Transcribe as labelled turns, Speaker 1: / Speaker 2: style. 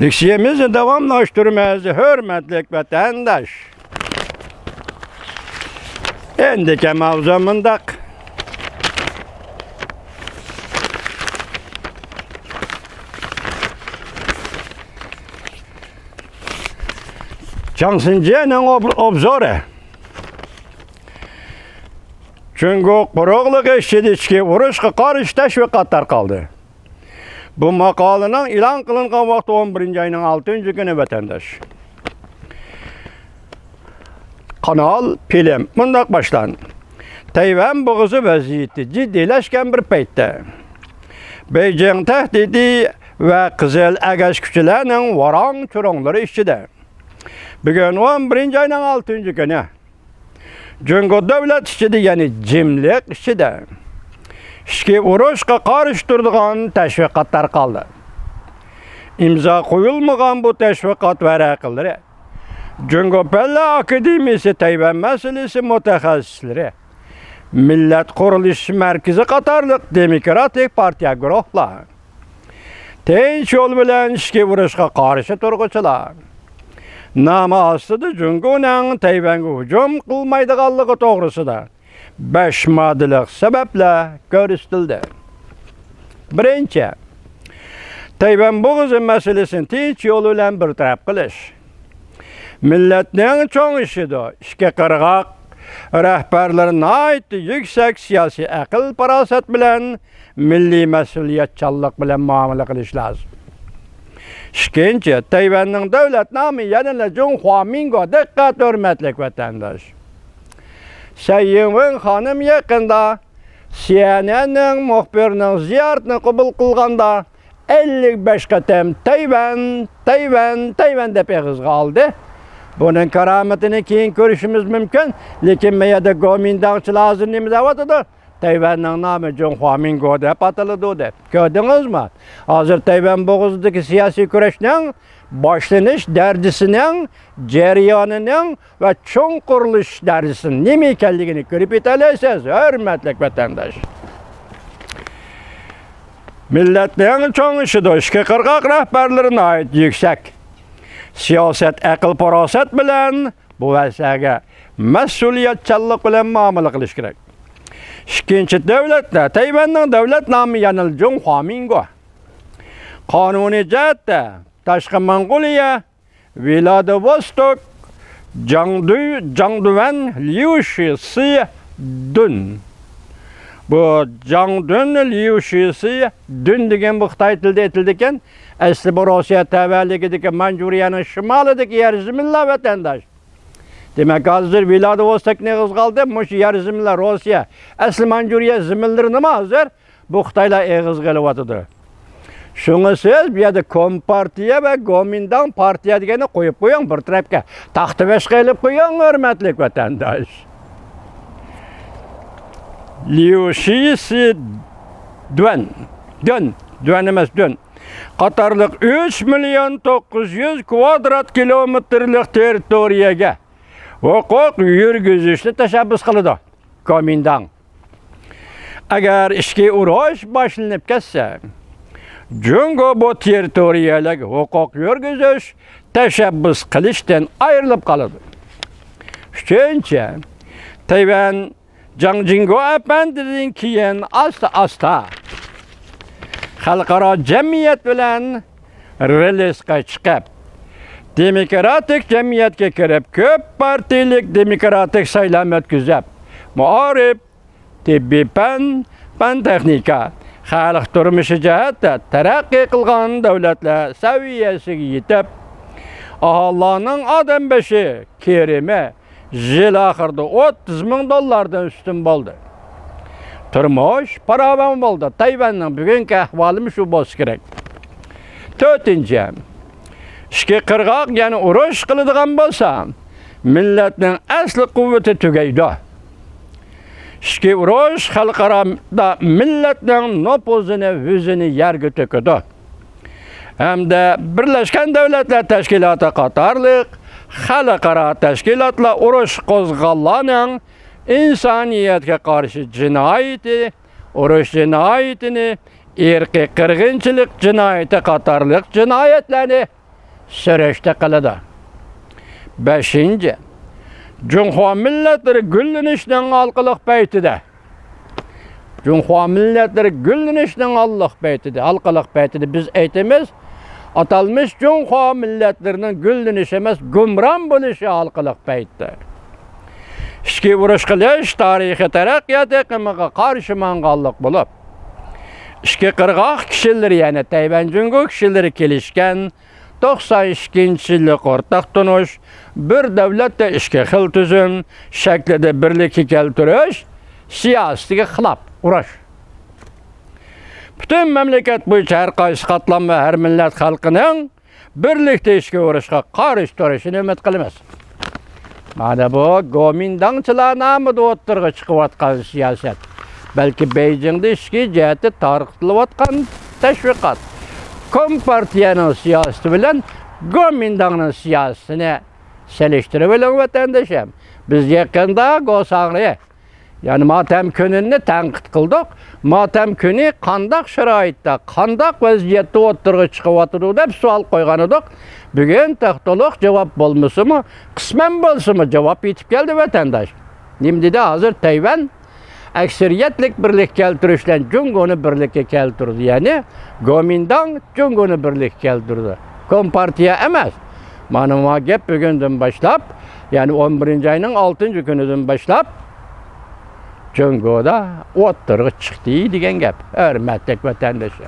Speaker 1: Leksiyemizi davamlaştırmaz, hürmetli vatandaş. Endike mavzumundaq. Changsınce'nin obzoru. Çünkü quruqliq işçi urushga qarshi tashviqotlar qoldi. Bu maqolaning e'lon qilingan vaqti 11-oyning 6-kuni vatandaş. Kanal film mundaq başlan. Tayvan bo'g'izi vaziyati jiddiylashgan bir paytda Beijing tahdidi va qizil agash kuchlarning varong-churunglari ichida. Bugun 11-oyning 6-kuni Jungo davlat ichida, ya'ni jimlik ichida ichki urushga qarshi turadigan tashviqotlar qoldi. Imzo qo'yilmagan bu tashviqot varaqalari Jungo Palla Akademiyasi Tayvan masalasi mutaxassislari, Millat qurilish markazi qatorliq demokratik partiya guruhlar, tinch yo'l bilan ichki urushga qarshi turg'uvchilar nomi ostida Jungoning Tayvanga hujum qilmaydiganligi to'g'risida 5 modellik sabablar ko'rsatildi. Birinchi, Tayvan bo'g'izi masalasini tinch yo'l bilan bartaraf qilish. Millatning cho'ng ishida ishga qirg'oq rahbarlari yuksak siyosiy aql farosat bilan milliy mas'uliyatchanlik bilan muomala qilish lozim. Ikkinchi, Tayvanning davlat nomi yanada Junhua Mingo. Diqqat, hurmatli vatandosh. Tsai Ing-wen xonim yaqinda CNN'ning muxbirining ziyoratini qabul qilganda 55 qatam Tayvan deb yig'izga oldi. Bunun karametini keyin ko'rishimiz mumkin, lekin meyada Gomindangchilar hozir nima deyotdi? Tayvanning nomi Junhua Mingo deb ataladi deb. Ko'rdingizmi? Hozir Tayvan bo'g'izidagi siyosiy kurashning boshlanish darjasining, jarayonining va cho'ng qurilish darjasining nima ekanligini ko'rib yetasiz, hurmatli vatandosh. Millatning cho'ng ishida ishga qirg'oq rahbarlarining oid yuksak siyosat aql farosat bilan bu vasaga mas'uliyatchanlik bilan muomala qilish kerak. Ikkinchi, davlatda Tayvanning davlat nomi yanil Junhua Mingo. Qonuniy jihatda Tashqi Mongoliya, Vladivostok, Jiangduan, Liushi, Dun. Bu Jiangduan, Liushi, Dun degan bu Xitoy tilida aytildi ekan. Asli bu Rossiya tavalligidagi Manjuriyaning shimolidagi yer zaminlar vatandosh. Demak, hozir Vladivostokni qildi, mush yer zaminlar Rossiya. Asli Manjuriya zaminlari nima hozir? Bu Xitoylar eg'iz qilyapti. Shunga siz bu yerda Kompartiya va Gomindang partiya degani qo'yib qo'ying bir tarafga. Taxtabash qilib qo'ying, hurmatli vatandosh. Liushi Duan emas Dun. Qatarliq 3.900.000 kvadrat kilometrlik territoriyaga huquq yurgizishni tashabbus qiladi Gomindang. Agar ishki urush boshlanib ketsa, Jungo bu territoriyalarga huquq yurgizish tashabbus qilishdan ayrilib qoladi. Uchinchi, Tayvan Jiang Jingguo apandidan keyin asta xalqaro jamiyat bilan relesga chiqib, demokratik jamiyatga kirib, ko'p partiyalik demokratik saylov o'tkazib, muorif, tibbiy fan texnika, xalq turmushi jihatda taraqqiy qilgan davlatlar saviyasiga yetib, aholining odam bashi kerimi yil oxirida $30,000 ustun bo'ldi. Turmush paravan bo'ldi. Tayvanning bugungi ahvoli shu bo'lsa kerak. To'rtinchi, ishki qirg'oq, ya'ni urush qiladigan bo'lsa, millatning asli quvvati tugaydi. Ishki urush xalqaroda millatning nopozini, o'zini yerga to'kadi. Hamda Birlashgan Davlatlar Tashkiloti qatorliq xalqaro tashkilotlar urush qo'zg'ollarning insoniyatga qarshi jinoyati, urush jinoyatini, irqiy qirg'inchilik jinoyati qatorliq jinoyatlarni süreçte kılıdı. 5. Cumhur milletleri güllenişten alqılıq beytide. Cumhur milletleri güllenişten alqılıq beytide. Biz eytimiz, atalmış Cumhur milletlerinin güllenişi emas, gümran buluşu alqılıq beytide. İşki vuruş qilish tarihi taraqqiyat eqimiga qarşı manğallıq bulup, İşki qırğaq kişileri, yani Tayvan-Cungo kişileri kelişken, 92-yillik ortaq tunuş, bir devletde işki xil tüzüm, şeklide birlikki keltiriş, siyasetiga xilap, uğraş. Bütün memleket boyunca her qaysı qatlam ve her millet halkının birlikte işki uğraşqa qarşı turuşunu ümit qilamiz. Mana bu Gomindangçılar namıda o'ttirg'i chiqayotgan siyaset. Belki Beijing'de işki cihati tarqatilayotgan teşviqat. Kompartiyanın siyaseti bilen Gomindang'ın siyasetini seliştirip bilen vatandaşım. Biz yakında Gosang'ı, yani matem gününü tanqid qildik. Matem günü qandaq şaraitda, qandaq vaziyatda o'ttirg'i chiqyotdi deb savol qo'ygan edik. Bugün to'liq cevap bo'lmasimi, qisman bo'lsimi cevap yetib keldi vatandaş. Nimdi de hazır Tayvan aksariyetlik birlik keltirishdan Jungoni birlikka keltirdi. Yani Gomindang Jungoni birlik keltirdi. Kompartiya emas. Mana bu gap bugundan başlap, yani 11. ayının 6. günüden başlap Jungoda o'ttirg'i chiqdi degan gap. Hurmatli vatandaşlar.